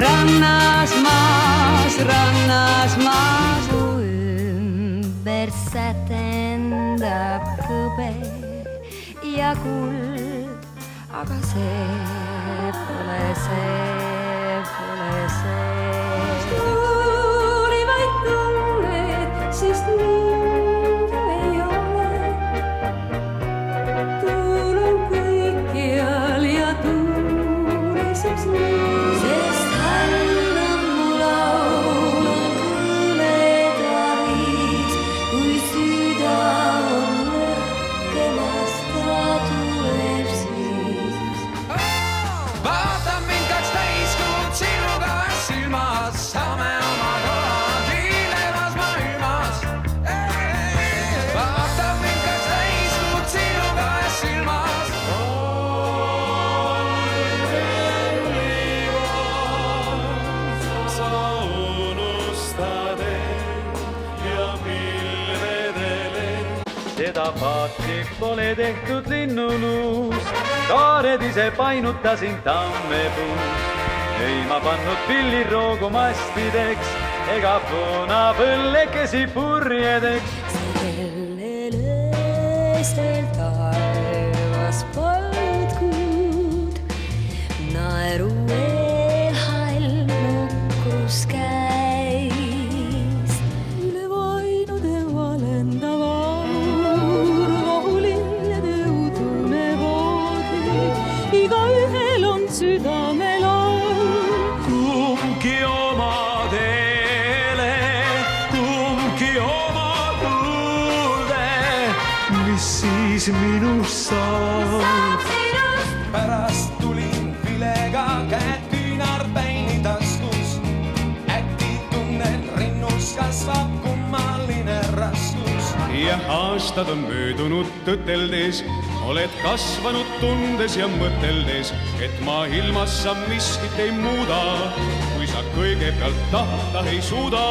rannas maas. Mu ümber sätendab kõbe ja kuld, aga see pole see. Tuuli vaid tunned, sest mind ei ole. Tuul on kõikjal ja tuuliseb nii, sest hän on mu laul, on kõleda viis, kui süda on lõhkemas, ta tuleb siis. Vaata mind kaks täiskuud sinuga silmas, saame oma kohad hiilemas maailmas. Vaata mind kaks täiskuud sinuga silmas. Sa unustad ja pilvedele. Seda paati pole tehtud linnuluus, kaared ise painutasin tammepuus. Ei ma pannud pilliroogu mastideks ega punapõllekesi purjedeks. Sellele öösel taevas polnud kuud, naeru eel hall nukrus käis. Üle vainude valendav aur, vahulinnade udune voodi, igaühel on südamelaul. Kumbki oma teele, kumbki oma tuulde, mis siis minust saab? Pärast tulin vilega käed küünarpäini taskus. Äkki tunnen rinnus kasvab kummaline raskus. Ja aastad on möödunud tõteldes, oled kasvanud tundes ja mõteldes, et maailmas sa miskit ei muuda, kui sa kõigepealt tahta ei suuda.